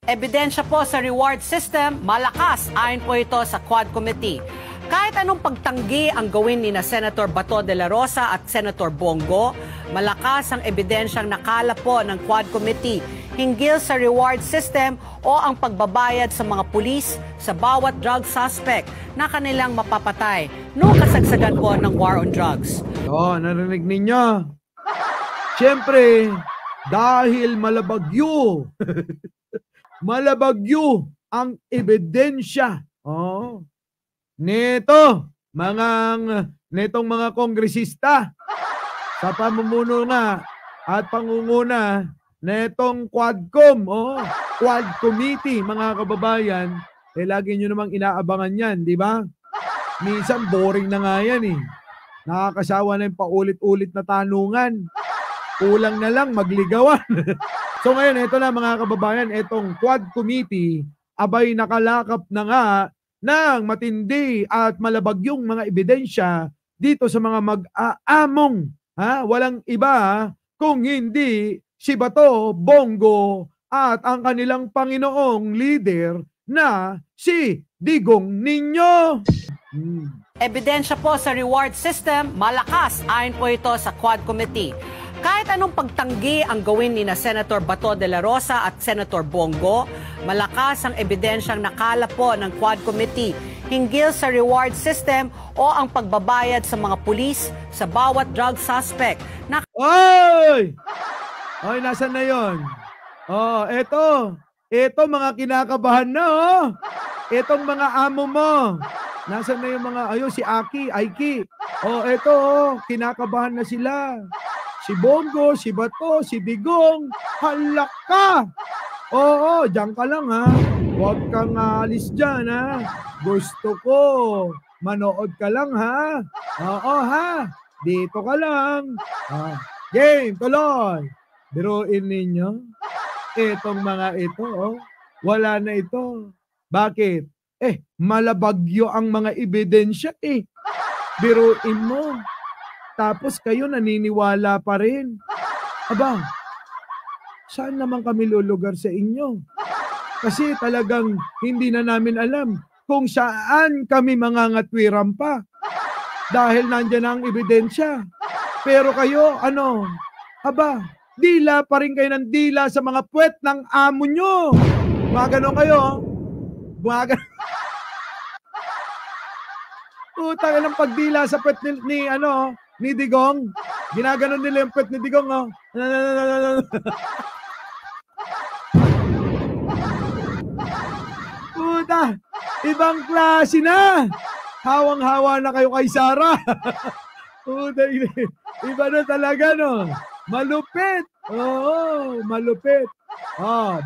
Ebidensya po sa reward system, malakas ayon po ito sa Quad Committee. Kahit anong pagtanggi ang gawin ni na Senator Bato de la Rosa at Senator Bongo, malakas ang ebidensyang nakala po ng Quad Committee hinggil sa reward system o ang pagbabayad sa mga pulis sa bawat drug suspect na kanilang mapapatay noong kasagsagan po ng war on drugs. Narinig ninyo? Siyempre, dahil malabagyo. Malabagyo ang ebidensya. Netong mga kongresista sa pamumuno nga at pangunguna netong Quadcom, Quad Committee, mga kababayan, lagi nyo namang inaabangan yan, di ba? Minsan boring na nga yan eh. Nakakasawa na yung paulit-ulit na tanungan. Kulang na lang magligawan. So ngayon, ito na mga kababayan, itong Quad Committee, abay nakalakap na nga ng matindi at malabagyong mga ebidensya dito sa mga mag-aamong. Walang iba kung hindi si Bato, Bongo at ang kanilang Panginoong leader na si Digong Niño. Ebidensya po sa reward system, malakas ayon po ito sa Quad Committee. Kahit anong pagtanggi ang gawin ni na Senator Bato de la Rosa at Senator Bongo, malakas ang ebidensyang nakala po ng Quad Committee hinggil sa reward system o ang pagbabayad sa mga pulis sa bawat drug suspect. Oy! Oy, nasan na yon? Eto mga kinakabahan na, Etong mga amo mo. Nasaan na yung mga, si Aki, Aiki. Eto, kinakabahan na sila. Si Bongo, si Bato, si Digong, halak ka! Diyan ka lang Huwag kang alis dyan Gusto ko, manood ka lang Dito ka lang. Game, tuloy. Biruin ninyo. Itong mga ito, wala na ito. Bakit? Malabagyo ang mga ebidensya Biruin mo. Tapos kayo naniniwala pa rin. Aba, saan naman kami lulugar sa inyo? Kasi talagang hindi na namin alam kung saan kami mangangatwiran pa. Dahil nandyan ang ebidensya. Pero kayo, Aba, dila pa rin kayo ng dila sa mga puwet ng amo nyo. Mga ganon kayo. Mga ganon. Utang ng pagdila sa puwet ni Digong. Ginaganon nila yung puwet ni Digong, Puta, ibang klase na. Hawang-hawa na kayo kay Sara. Puta, iba na talaga, Malupit. Malupit.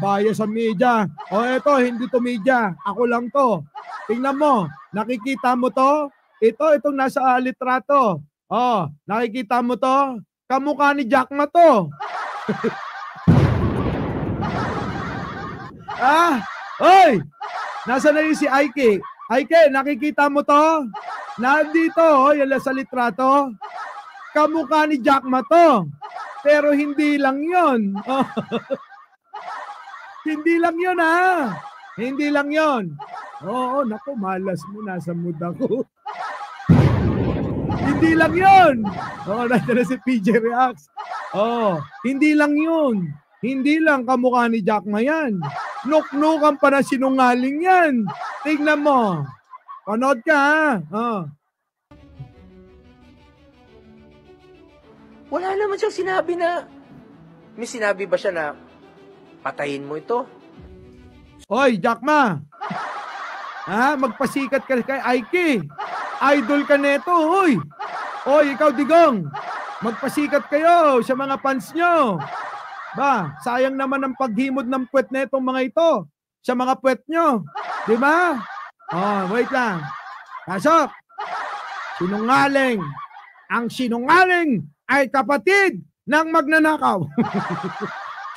Bias sa media. Eto, hindi to media. Ako lang to. Tingnan mo, nakikita mo to? Itong nasa litrato. Nakikita mo to? Kamukha ni Jack Ma to. Oy! Nasa na yung si Aike? Aike, nakikita mo to? Nandito, yung sa litrato. Kamukha ni Jack Ma to. Pero hindi lang yun. Hindi lang yun, Hindi lang yun. Naku, malas mo. Nasa mood ako. Hindi lang yun. Nandiyan na si PJ Reacts. Hindi lang yun. Hindi lang kamukha ni Jack Ma yan. Nuknukan pa na sinungaling yan. Tignan mo. Panood ka, Wala naman siyang sinabi na... May sinabi ba siya na patayin mo ito? Oy, Jack Ma. Magpasikat ka kay Aiki. Idol ka neto, hoy. Oy, ikaw Digong. Magpasikat kayo sa mga fans nyo. Sayang naman ang paghimod ng puwet netong mga ito sa mga puwet nyo. Di ba? Wait lang. Pasok. Sinungaling. Ang sinungaling ay kapatid ng magnanakaw.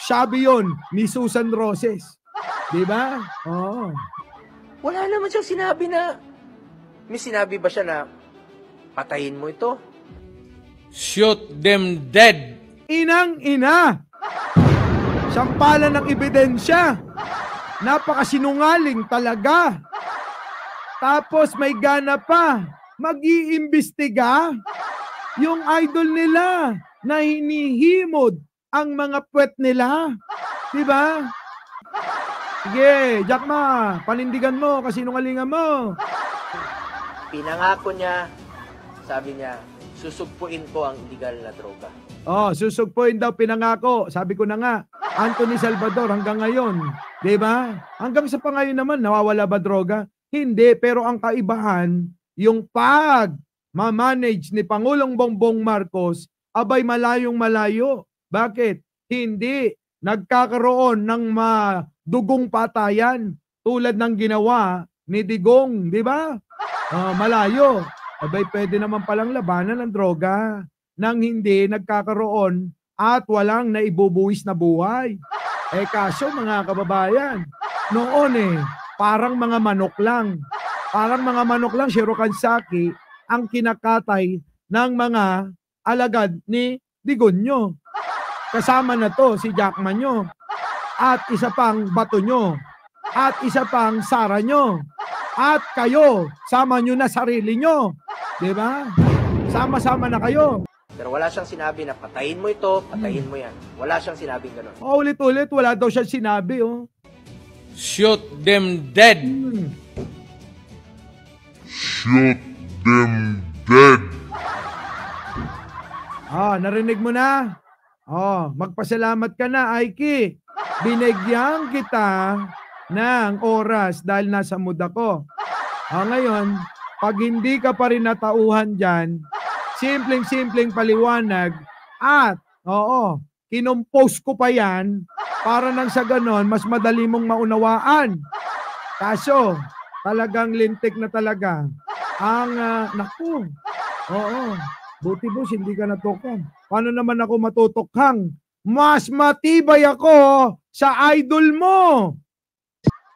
Sabi yon ni Susan Roses. Di ba? Wala naman siyang sinabi na... May sinabi ba siya na patayin mo ito? Shoot them dead. Inang-ina. Sampalan ng ebidensya. Napakasinungaling talaga. Tapos may gana pa. Mag-iimbestiga yung idol nila na hinihimod ang mga puwet nila. Diba? Sige, Jack Ma, panindigan mo, kasinungalingan mo. Pinangako niya, sabi niya, susugpuin ko ang illegal na droga. Oh, susugpuin daw pinangako. Sabi ko na nga, Anthony Salvador hanggang ngayon. Diba? Hanggang sa pangayon naman, nawawala ba droga? Hindi, pero ang kaibahan, yung pag-manage ni Pangulong Bongbong Marcos, abay malayong malayo. Bakit? Hindi nagkakaroon ng madugong patayan tulad ng ginawa ni Digong, di ba? Malayo. Abay pwede naman palang labanan ng droga nang hindi nagkakaroon at walang naibubuwis na buhay. Kaso mga kababayan, noon parang mga manok lang. Parang mga manok lang, si Rokansaki, ang kinakatay ng mga alagad ni Digonyo. Kasama na to si Jackman nyo. At isa pang bato nyo. At isa pang Sara nyo. At kayo, sama nyo na sarili nyo. Diba? Sama-sama na kayo. Pero wala siyang sinabi na patayin mo ito, patayin mo yan. Wala siyang sinabing gano'n. Ulit-ulit, wala daw siya sinabi. Shoot them dead. Shoot them dead. Narinig mo na? Magpasalamat ka na, Aiki. Binigyan kita ng oras dahil nasa mood ako. Ngayon, pag hindi ka pa rin natauhan dyan, simpleng-simpleng paliwanag at, kinumpose ko pa yan para nang sa ganon, mas madali mong maunawaan. Kaso, talagang lintik na talaga. Naku, buti boss, hindi ka natukan. Paano naman ako matutukhang? Mas matibay ako sa idol mo.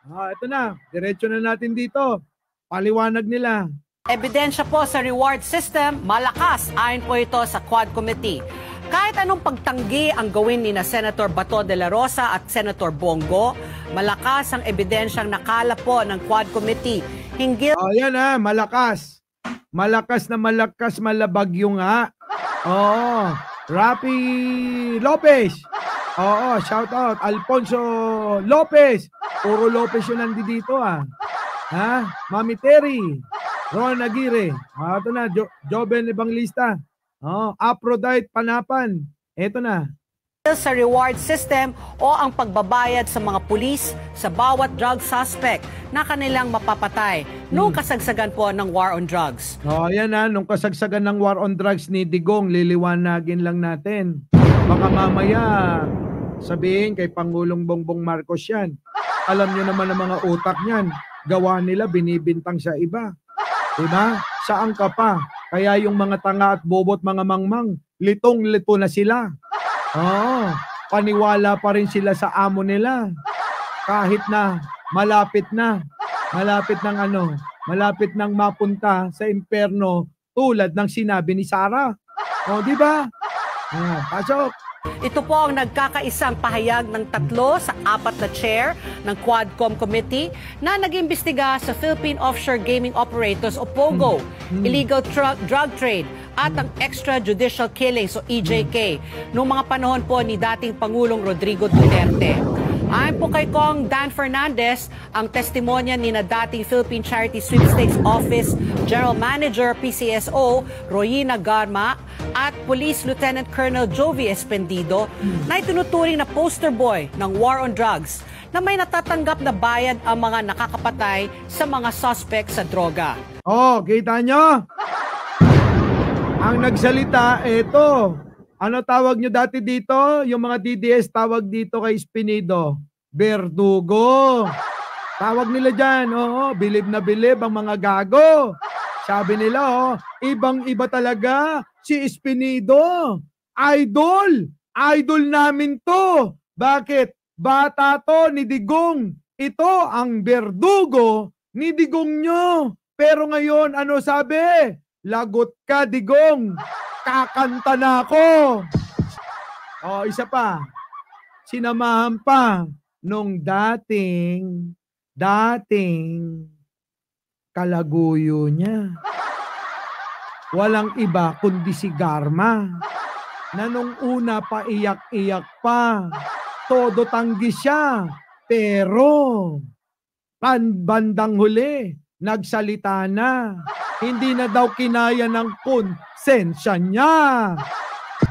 Ito na, diretso na natin dito. Paliwanag nila. Ebidensya po sa reward system, malakas ayon po ito sa Quad Committee. Kahit anong pagtanggi ang gawin ni na Senator Bato de la Rosa at Senator Bongo, malakas ang ebidensyang nakala po ng Quad Committee. Hinggil Yan malakas. Malakas na malakas, malabagyo nga. Rapi Lopez. Shout out. Alfonso Lopez. Puro Lopez yun nandito Mami Terry. Ron Aguirre. Ito na, Joven Evangelista. Aphrodite Panapan. Ito na. sa reward system o ang pagbabayad sa mga pulis sa bawat drug suspect na kanilang mapapatay noong kasagsagan po ng war on drugs. Ayan nung kasagsagan ng war on drugs ni Digong, liliwanagin lang natin. Baka mamaya sabihin kay Pangulong Bongbong Marcos yan. Alam nyo naman ang mga utak niyan. Gawa nila, binibintang sa iba. Diba? Saan ka pa? Kaya yung mga tanga at bobot mga mangmang, litong-lito na sila. Paniwala pa rin sila sa amo nila. Kahit na malapit ng mapunta sa impyerno tulad ng sinabi ni Sarah. Di ba? Pasok. Ito po ang nagkakaisang pahayag ng 3 sa 4 na chair ng Quadcom Committee na nag-imbestiga sa Philippine Offshore Gaming Operators o POGO, illegal drug trade at ang extrajudicial killings o EJK noong mga panahon po ni dating Pangulong Rodrigo Duterte. Ayon po kay Kong Dan Fernandez, ang testimonya ni na dating Philippine Charity Sweepstakes Office General Manager PCSO Royina Garma at Police Lieutenant Colonel Jovi Espendido na itinuturing na poster boy ng war on drugs na may natatanggap na bayad ang mga nakakapatay sa mga suspect sa droga. Kita nyo? Ang nagsalita, eto. Ano tawag nyo dati dito? Yung mga DDS tawag dito kay Espinido, Verdugo. Tawag nila dyan, bilib na bilib ang mga gago. Sabi nila, ibang-iba talaga si Espinido. Idol! Idol namin to. Bakit? Bata to ni Digong. Ito ang Verdugo ni Digong nyo. Pero ngayon, ano sabi? Lagot ka, Digong. Kakanta na ako. Isa pa. Sinamahan pa nung dating kalaguyo niya. Walang iba kundi si Garma, na nung una pa iyak-iyak pa, todo tanggi siya, pero bandang huli, nagsalita na, hindi na daw kinaya ng konsensya niya.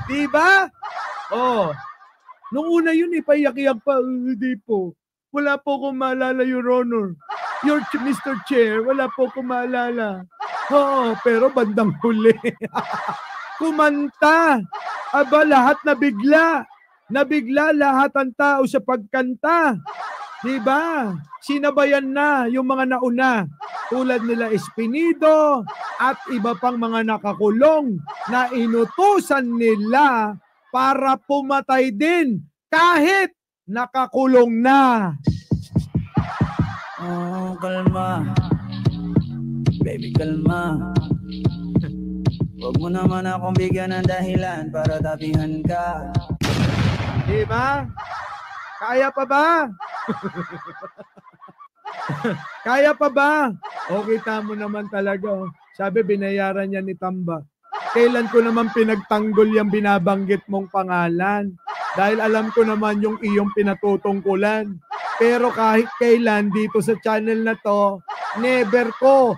Diba? Oh, nung una yun paiyak-iyak pa, hindi po. Wala po akong maalala, Your Honor. Mr. Chair, wala po akong maalala. Oo, pero bandang huli. Kumanta. Aba, lahat nabigla. Nabigla lahat ang tao sa pagkanta. Diba? Sinabayan na yung mga nauna. Tulad nila Espinido at iba pang mga nakakulong na inutusan nila para pumatay din kahit nakakulong na. Oh, kalma. Baby, kalma. Huwag mo naman akong bigyan ng dahilan para tapihan ka. Diba? Kaya pa ba? Kaya pa ba? O, kita mo naman talaga. Sabi, binayaran niya ni Tamba. Kailan ko naman pinagtanggol yung binabanggit mong pangalan? Dahil alam ko naman yung iyong pinatutungkulan. Pero kahit kailan dito sa channel na to, never ko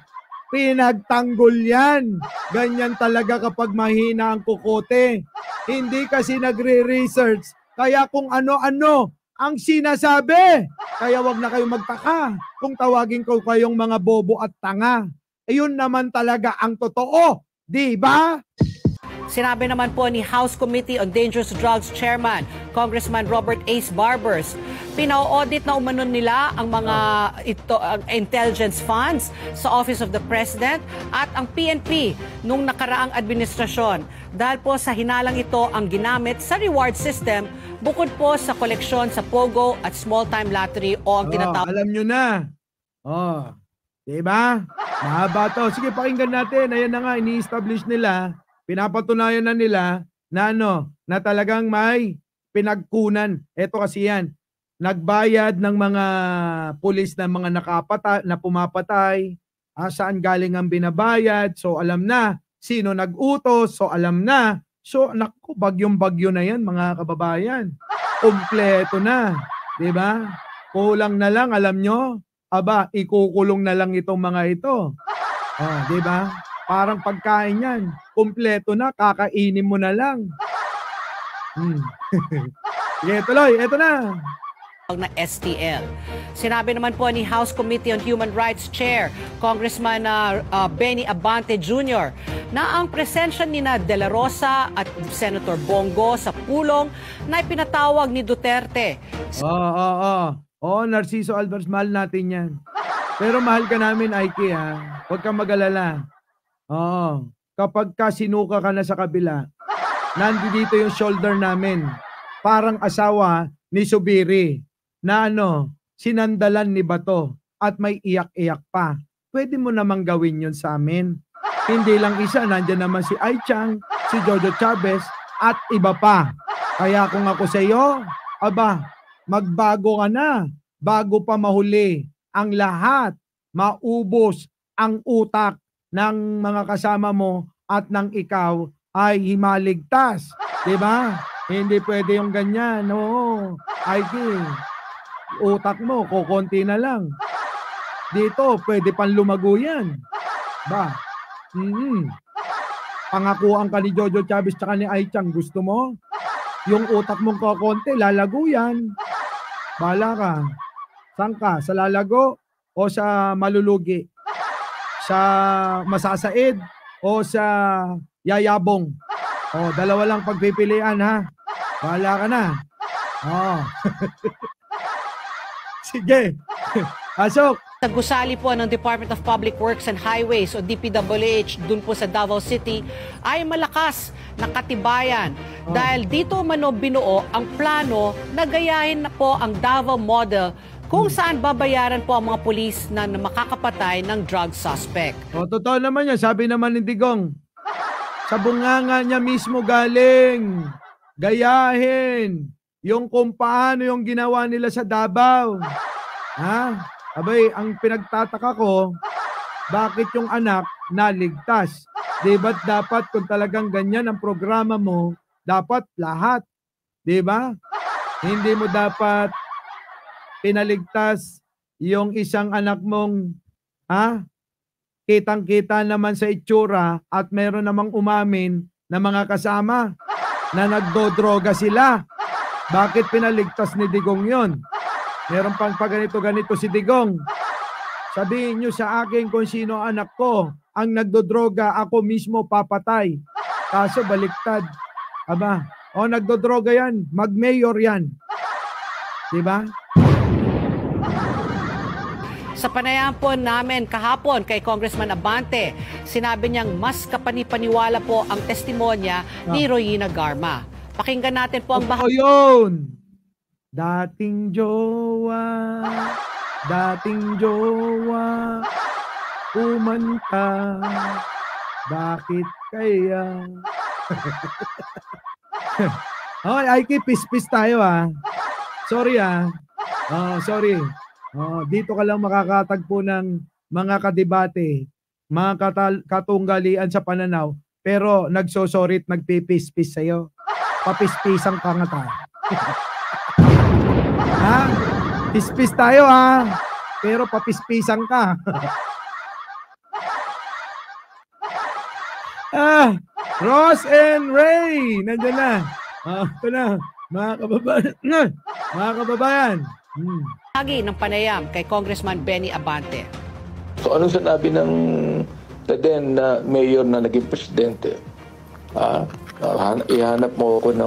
pinagtanggol yan. Ganyan talaga kapag mahina ang kukote. Hindi kasi nagre-research. Kaya kung ano-ano ang sinasabi. Kaya wag na kayong magtaka kung tawagin ko kayong mga bobo at tanga. Ayun naman talaga ang totoo. Di ba? Sinabi naman po ni House Committee on Dangerous Drugs Chairman, Congressman Robert Ace Barbers, pinao-audit na umanon nila ang mga intelligence funds sa Office of the President at ang PNP nung nakaraang administrasyon. Dahil po sa hinalang ito ang ginamit sa reward system bukod po sa koleksyon sa Pogo at small time lottery o ang tinatawag. Alam nyo na. Diba? Mahaba to. Sige, pakinggan natin. Ayan na nga, ini-establish nila. Pinapatunayan na nila na na talagang may pinagkunan. Ito kasi yan. Nagbayad ng mga pulis ng mga na pumapatay. Saan galing ang binabayad. So alam na sino nag-utos. So alam na. So naku, bagyong-bagyo na yan mga kababayan. Kompleto na. Diba? Kulang na lang, alam nyo. Aba, ikukulong na lang itong mga ito. Diba? Parang pagkain yan. Kompleto na, kakainin mo na lang. Sige, tuloy. Ito na. Na STL. Sinabi naman po ni House Committee on Human Rights Chair, Congressman Benny Abante Jr., na ang presensya ni De La Rosa at Senator Bongo sa pulong na ipinatawag ni Duterte. Narciso Alvarez, mahal natin yan. Pero mahal ka namin, Aiki, ha? Huwag kang mag-alala. Kapag sinuka ka na sa kabila, nandito yung shoulder namin. Parang asawa ni Subiri na sinandalan ni Bato at may iyak-iyak pa. Pwede mo namang gawin yun sa amin. Hindi lang isa, nandiyan naman si Ai Chang, si Jojo Chavez at iba pa. Kaya kung ako sa iyo, magbago ka na bago pa mahuli ang lahat, maubos ang utak ng mga kasama mo at ng ikaw ay himaligtas. Diba? Hindi pwede yung ganyan. No. Utak mo, kukunti na lang. Dito, pwede pang lumago yan. Ba? Pangakuan ka ni Jojo Chavez tsaka ni Ai Chang. Gusto mo? Yung utak mong kukunti, lalago yan. Bahala ka. Saan ka? Sa lalago o sa malulugi? Sa masasaid o sa yayabong? Dalawa lang pagpipilian, ha? Bahala ka na. Sige. Pasok. Sa gusali po ng Department of Public Works and Highways o DPWH dun po sa Davao City ay malakas na katibayan dahil dito binuo ang plano na gayahin na po ang Davao model kung saan babayaran po ang mga pulis na makakapatay ng drug suspect. Totoo naman yan. Sabi naman ni Digong, sa bunganga niya mismo galing. Gayahin yung kung paano yung ginawa nila sa Davao. Ha? Abay, ang pinagtataka ko, bakit yung anak naligtas? Di ba't dapat kung talagang ganyan ang programa mo, dapat lahat. Di ba? Hindi mo dapat pinaligtas yung isang anak mong, kitang-kita naman sa itsura at meron namang umamin na mga kasama na nagdodroga sila. Bakit pinaligtas ni Digong yon? Meron pang paganito-ganito si Digong. Sabihin nyo sa akin kung sino anak ko ang nagdodroga, ako mismo papatay. Kaso baliktad. Aba, nagdodroga yan, mag-mayor yan. Diba? Sa panayam po namin kahapon kay Congressman Abante, sinabi niyang mas kapanipaniwala po ang testimonya ni Royina Garma. Pakinggan natin po ang bahagi. Yun! Dating jowa, umanta, bakit kaya? Okay, Aiki, pis-pis tayo Sorry sorry. Dito ka lang makakatagpo ng mga kadebate, mga katunggalian sa pananaw, pero nagsosorit, nagpipis-pis sa'yo. Papispisang ka nga tayo. Pispis tayo pero papispisang ka. Ross and Ray, nandiyan na. Ito na, mga kababayan. Bahagi ng panayam kay Congressman Benny Abante. So anong sinabi ng then na mayor na naging presidente? Ihanap mo ako na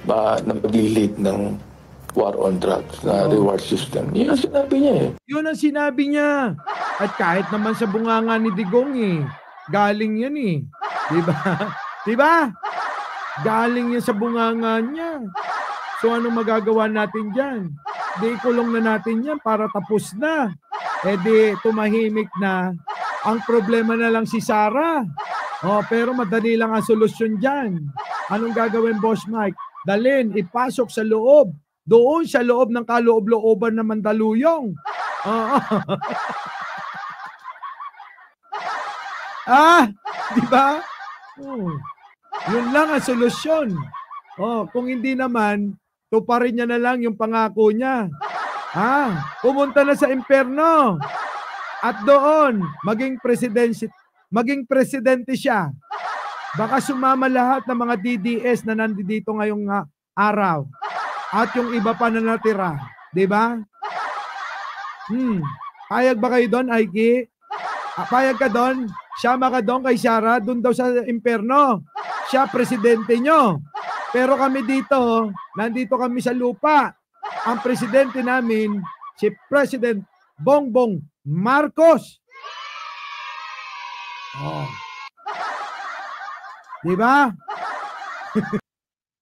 mag-lead ng war on drugs na reward system. Yan ang sinabi niya Yun ang sinabi niya. At kahit naman sa bunganga ni Digong galing yan Diba? Diba? Galing yan sa bunganga niya. So ano magagawa natin dyan? Di kulong na natin yan para tapos na. Di tumahimik na. Ang problema na lang si Sara. Pero madali lang ang solusyon dyan. Anong gagawin, Boss Mike? Dalin, ipasok sa loob. Doon sa loob ng kaloob-looban ng Mandaluyong. Di ba? Yun lang ang solusyon. Kung hindi naman, tuparin niya na lang yung pangako niya. Pumunta na sa impyerno. At doon, maging presidente siya. Baka sumama lahat ng mga DDS na nandito ngayong araw. At yung iba pa na natira. Diba? Payag ba kayo doon, Aiki? Payag ka doon? Siyama ka doon kay Sara, doon daw sa impyerno. Siya presidente nyo. Pero kami dito, nandito kami sa lupa. Ang presidente namin, si President Bongbong Marcos. Diba?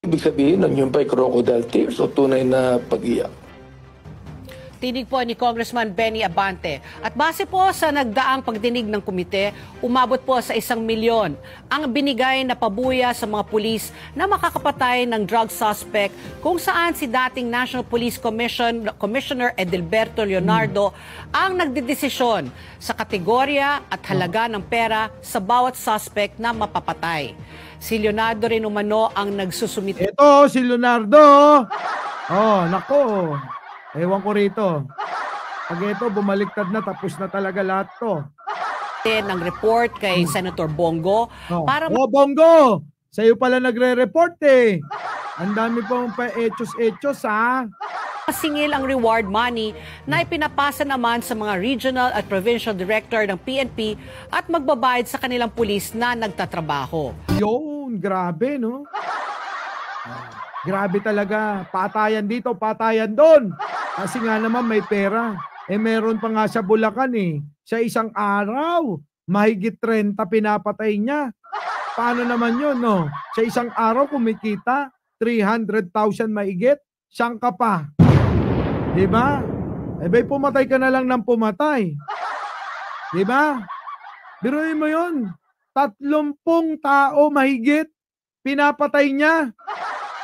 Ibig sabihin nun yung pa'y crocodile tears o tunay na pag-iyak. Tinig po ni Congressman Benny Abante. At base po sa nagdaang pagdinig ng komite, umabot po sa 1 milyon ang binigay na pabuya sa mga pulis na makakapatay ng drug suspect kung saan si dating National Police Commissioner Edilberto Leonardo ang nagdedesisyon sa kategorya at halaga ng pera sa bawat suspect na mapapatay. Si Leonardo rin umano ang nagsusumite. Ito, si Leonardo. Nako. Ewan ko rito. Pag ito, bumaliktad na, tapos na talaga lahat to. Ng report kay Senator Bongo. Para Bongo! Sa'yo pala nagre-report Ang dami pong pa-echos-echos masingil ang reward money na ipinapasa naman sa mga regional at provincial director ng PNP at magbabayad sa kanilang pulis na nagtatrabaho. Yun, grabe, no? Grabe talaga. Patayan dito, patayan doon. Kasi nga naman may pera. Meron pa nga sa Bulacan Sa isang araw, mahigit 30 pinapatay niya. Paano naman yun, no? Sa isang araw kumikita, 300,000 mahigit. Saan ka pa? Diba? Bay pumatay ka na lang ng pumatay. Diba? Biruin mo yun. 30 tao mahigit pinapatay niya.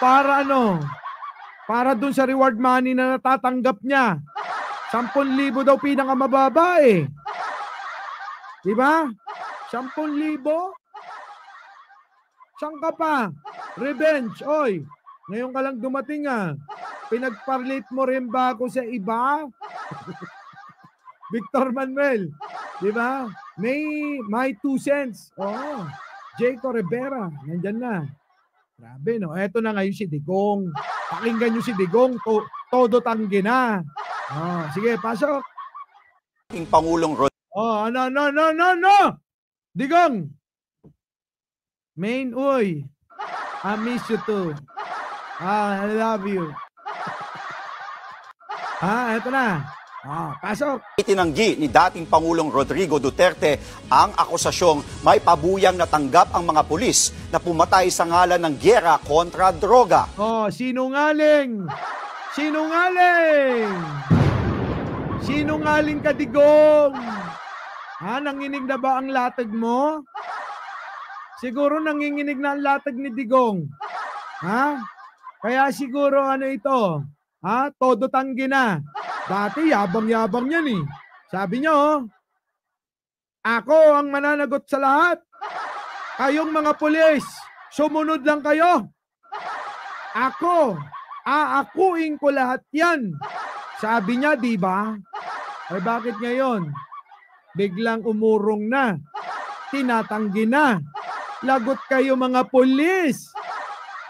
Para para dun sa reward money na natatanggap niya. 10,000 daw pinakamababa eh. Diba? 10,000? Saan ka pa? Revenge, oy. Ngayon ka lang dumating ah. Pinagparlit mo rin ba ako sa iba? Victor Manuel, di ba? May 2 cents. Oo. Jaco Rivera, nandyan na. Grabe, no? Eto na ngayon si Digong. Pakinggan nyo si Digong. Todo tanggi na. Oh, sige, pasok. Pangulong Rod. Oh, no. Digong. Main, uy. I miss you too. I love you. Eto na. Pasok. Itinanggi ni dating Pangulong Rodrigo Duterte ang akusasyong may pabuyang natanggap ang mga pulis na pumatay sa ngalan ng gyera kontra droga. Sinungaling! Sinungaling! Sinungaling ka, Digong! Nanginig na ba ang latag mo? Siguro nanginginig na ang latag ni Digong. Kaya siguro ito? Todo tanggi na. Dati yabang-yabang yan eh. Sabi niyo, ako ang mananagot sa lahat. Kayong mga pulis, sumunod lang kayo. Ako, aakuin ko lahat yan. Sabi niya, di ba? Ay bakit ngayon? Biglang umurong na. Tinatanggi na. Lagot kayo mga pulis.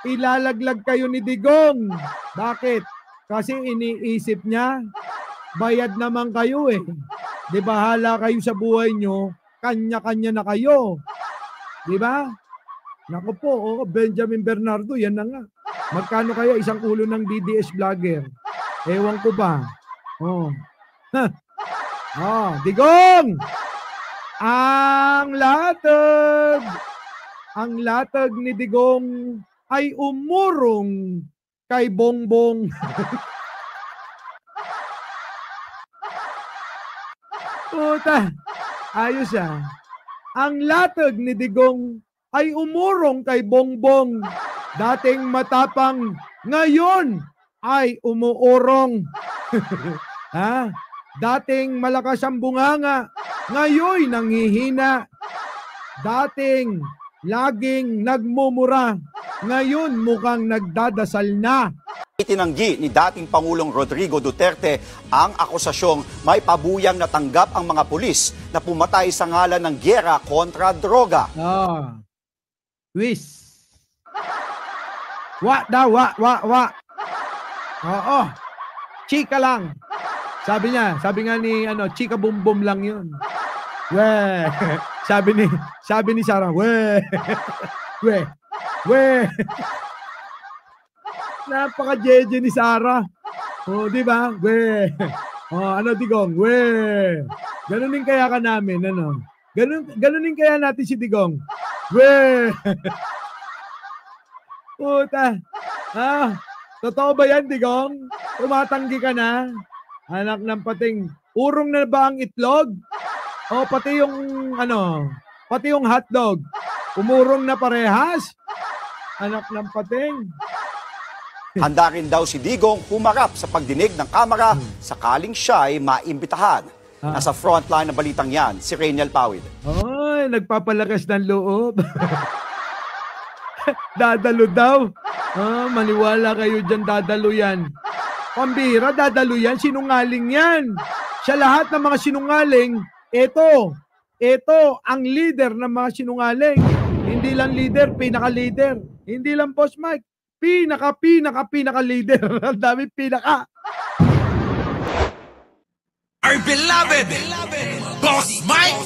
Ilalaglag kayo ni Digong. Bakit? Kasi iniisip niya, bayad naman kayo eh. Di bahala kayo sa buhay nyo, kanya-kanya na kayo. Di ba? Naku po, Benjamin Bernardo, yan na nga. Magkano kaya isang ulo ng DDS vlogger? Ewan ko ba? Digong! Ang latag ni Digong ay umurong kay Bongbong. Puta, ayos ah. Ang latag ni Digong ay umurong kay Bongbong. Dating matapang, ngayon ay umuurong. Dating malakas ang bunganga, ngayon nanghihina. Dating laging nagmumura, ngayon mukhang nagdadasal na. Itinanggi ni dating Pangulong Rodrigo Duterte ang akusasyong may pabuyang natanggap ang mga pulis na pumatay sa ngalan ng gyera kontra droga. Wis. Wa. Oo. Chika lang. Sabi nga ni chika bumbum lang yun. We. Sabi ni Sarah, we. Napaka-jeje ni Sarah. Di ba? We. Digong, we. Ganunin kaya ka namin, Ganunin kaya natin si Digong. We. Puta. Totoo ba yan, Digong? Tumatanggi ka na? Anak ng pating. Urong na ba ang itlog? Pati yung hotdog. Umurong na parehas? Anak ng pating. Handa rin daw si Digong humarap sa pagdinig ng Kamara sakaling siya ay maimbitahan. Nasa frontline ng balitang yan, si Rainiel Pawid. Nagpapalakas ng loob. Dadalo daw. Maniwala kayo dyan, dadalo yan. Pambira, dadalo yan. Sinungaling yan. Sa lahat ng mga sinungaling, ito ang leader ng mga sinungaling. Hindi lang leader, pinaka-leader. Hindi lang Boss Mike. Pinaka-leader. Ang dami pinaka. Our beloved Boss Mike.